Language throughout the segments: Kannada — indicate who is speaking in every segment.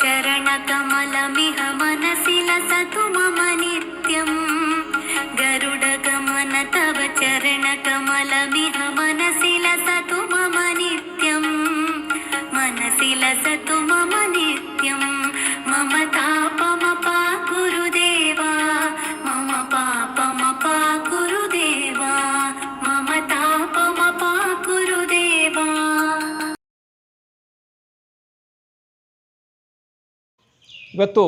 Speaker 1: चरणकमलमिह मनसि लसतु मम नित्यं गरुडगमन तव चरणकमलमिह मनसि लसतु मम नित्यं मनसि लसतु मम नित्यं मम तापमपा गुरुदेवा मम पापमपा गुरुदेवा मम तापमपा गुरुदेवा.
Speaker 2: ಇವತ್ತು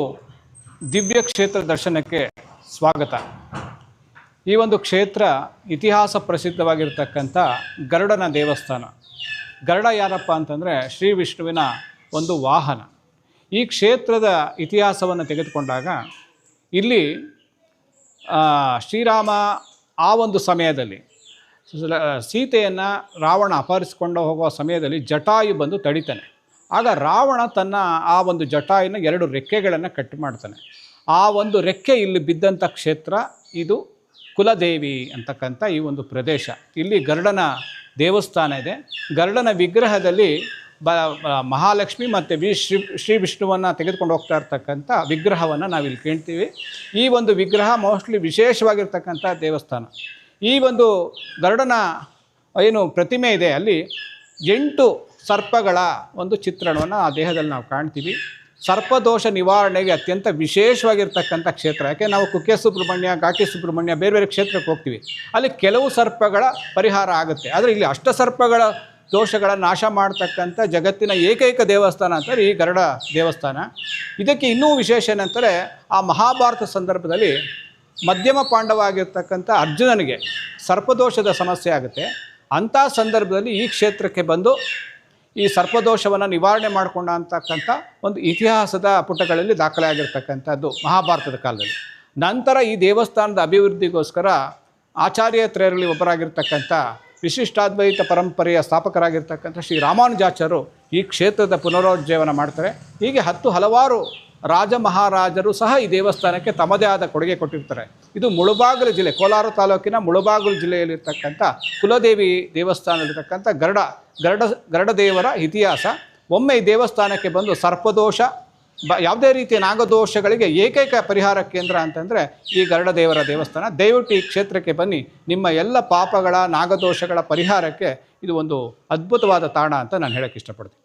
Speaker 2: ದಿವ್ಯ ಕ್ಷೇತ್ರ ದರ್ಶನಕ್ಕೆ ಸ್ವಾಗತ. ಈ ಒಂದು ಕ್ಷೇತ್ರ ಇತಿಹಾಸ ಪ್ರಸಿದ್ಧವಾಗಿರ್ತಕ್ಕಂಥ ಗರುಡನ ದೇವಸ್ಥಾನ. ಗರುಡ ಯಾರಪ್ಪ ಅಂತಂದರೆ ಶ್ರೀ ವಿಷ್ಣುವಿನ ಒಂದು ವಾಹನ. ಈ ಕ್ಷೇತ್ರದ ಇತಿಹಾಸವನ್ನು ತೆಗೆದುಕೊಂಡಾಗ ಇಲ್ಲಿ ಶ್ರೀರಾಮ ಆ ಒಂದು ಸಮಯದಲ್ಲಿ ಸೀತೆಯನ್ನು ರಾವಣ ಅಪಹರಿಸಿಕೊಂಡು ಹೋಗುವ ಸಮಯದಲ್ಲಿ ಜಟಾಯು ಬಂದು ತಡಿತಾನೆ. ಆಗ ರಾವಣ ತನ್ನ ಆ ಒಂದು ಜಟಾಯಿನ 2 ರೆಕ್ಕೆಗಳನ್ನು ಕಟ್ ಮಾಡ್ತಾನೆ. ಆ ಒಂದು ರೆಕ್ಕೆ ಇಲ್ಲಿ ಬಿದ್ದಂಥ ಕ್ಷೇತ್ರ ಇದು ಕುಲದೇವಿ ಅಂತಕ್ಕಂಥ ಈ ಒಂದು ಪ್ರದೇಶ. ಇಲ್ಲಿ ಗರುಡನ ದೇವಸ್ಥಾನ ಇದೆ. ಗರುಡನ ವಿಗ್ರಹದಲ್ಲಿ ಮಹಾಲಕ್ಷ್ಮಿ ಮತ್ತು ಶ್ರೀ ವಿಷ್ಣುವನ್ನು ತೆಗೆದುಕೊಂಡು ಹೋಗ್ತಾ ಇರ್ತಕ್ಕಂಥ ವಿಗ್ರಹವನ್ನು ನಾವಿಲ್ಲಿ ಕಾಣ್ತೀವಿ. ಈ ಒಂದು ವಿಗ್ರಹ ಮೋಸ್ಟ್ಲಿ ವಿಶೇಷವಾಗಿರ್ತಕ್ಕಂಥ ದೇವಸ್ಥಾನ. ಈ ಒಂದು ಗರುಡನ ಏನು ಪ್ರತಿಮೆ ಇದೆ ಅಲ್ಲಿ 8 ಸರ್ಪಗಳ ಒಂದು ಚಿತ್ರಣವನ್ನು ಆ ದೇಹದಲ್ಲಿ ನಾವು ಕಾಣ್ತೀವಿ. ಸರ್ಪದೋಷ ನಿವಾರಣೆಗೆ ಅತ್ಯಂತ ವಿಶೇಷವಾಗಿರ್ತಕ್ಕಂಥ ಕ್ಷೇತ್ರ. ಯಾಕೆ ನಾವು ಕುಕ್ಕೆ ಸುಬ್ರಹ್ಮಣ್ಯ, ಘಾಟಿ ಸುಬ್ರಹ್ಮಣ್ಯ ಬೇರೆ ಬೇರೆ ಕ್ಷೇತ್ರಕ್ಕೆ ಹೋಗ್ತೀವಿ, ಅಲ್ಲಿ ಕೆಲವು ಸರ್ಪಗಳ ಪರಿಹಾರ ಆಗುತ್ತೆ. ಆದರೆ ಇಲ್ಲಿ ಅಷ್ಟಸರ್ಪಗಳ ದೋಷಗಳ ನಾಶ ಮಾಡ್ತಕ್ಕಂಥ ಜಗತ್ತಿನ ಏಕೈಕ ದೇವಸ್ಥಾನ ಅಂತಾರೆ ಈ ಗರುಡ ದೇವಸ್ಥಾನ. ಇದಕ್ಕೆ ಇನ್ನೂ ವಿಶೇಷ ಏನಂತಾರೆ, ಆ ಮಹಾಭಾರತ ಸಂದರ್ಭದಲ್ಲಿ ಮಧ್ಯಮ ಪಾಂಡವ ಆಗಿರ್ತಕ್ಕಂಥ ಅರ್ಜುನನಿಗೆ ಸರ್ಪದೋಷದ ಸಮಸ್ಯೆ ಆಗುತ್ತೆ. ಅಂಥ ಸಂದರ್ಭದಲ್ಲಿ ಈ ಕ್ಷೇತ್ರಕ್ಕೆ ಬಂದು ಈ ಸರ್ಪದೋಷವನ್ನು ನಿವಾರಣೆ ಮಾಡಿಕೊಂಡ ಅಂತಕ್ಕಂಥ ಒಂದು ಇತಿಹಾಸದ ಪುಟಗಳಲ್ಲಿ ದಾಖಲೆ ಆಗಿರ್ತಕ್ಕಂಥದ್ದು ಮಹಾಭಾರತದ ಕಾಲದಲ್ಲಿ. ನಂತರ ಈ ದೇವಸ್ಥಾನದ ಅಭಿವೃದ್ಧಿಗೋಸ್ಕರ ಆಚಾರ್ಯತ್ರಯರಲ್ಲಿ ಒಬ್ಬರಾಗಿರ್ತಕ್ಕಂಥ ವಿಶಿಷ್ಟಾದ್ವೈತ ಪರಂಪರೆಯ ಸ್ಥಾಪಕರಾಗಿರ್ತಕ್ಕಂಥ ಶ್ರೀ ರಾಮಾನುಜಾಚಾರ್ಯರು ಈ ಕ್ಷೇತ್ರದ ಪುನರುಜ್ಜೀವನ ಮಾಡ್ತಾರೆ. ಹೀಗೆ ಹಲವಾರು ರಾಜ ಮಹಾರಾಜರು ಸಹ ಈ ದೇವಸ್ಥಾನಕ್ಕೆ ತಮ್ಮದೇ ಆದ ಕೊಡುಗೆ ಕೊಟ್ಟಿರ್ತಾರೆ. ಇದು ಮುಳುಬಾಗಿಲು ಜಿಲ್ಲೆ, ಕೋಲಾರ ತಾಲೂಕಿನ ಮುಳುಬಾಗಿಲು ಜಿಲ್ಲೆಯಲ್ಲಿರ್ತಕ್ಕಂಥ ಕುಲದೇವಿ ದೇವಸ್ಥಾನದಲ್ಲಿರ್ತಕ್ಕಂಥ ಗರುಡ ದೇವರ ಇತಿಹಾಸ. ಒಮ್ಮೆ ಈ ದೇವಸ್ಥಾನಕ್ಕೆ ಬಂದು ಸರ್ಪದೋಷ ಯಾವುದೇ ರೀತಿಯ ನಾಗದೋಷಗಳಿಗೆ ಏಕೈಕ ಪರಿಹಾರ ಕೇಂದ್ರ ಅಂತಂದರೆ ಈ ಗರುಡ ದೇವರ ದೇವಸ್ಥಾನ. ದಯವಿಟ್ಟು ಈ ಕ್ಷೇತ್ರಕ್ಕೆ ಬನ್ನಿ. ನಿಮ್ಮ ಎಲ್ಲ ಪಾಪಗಳ ನಾಗದೋಷಗಳ ಪರಿಹಾರಕ್ಕೆ ಇದು ಒಂದು ಅದ್ಭುತವಾದ ತಾಣ ಅಂತ ನಾನು ಹೇಳೋಕ್ಕೆ ಇಷ್ಟಪಡ್ತೀನಿ.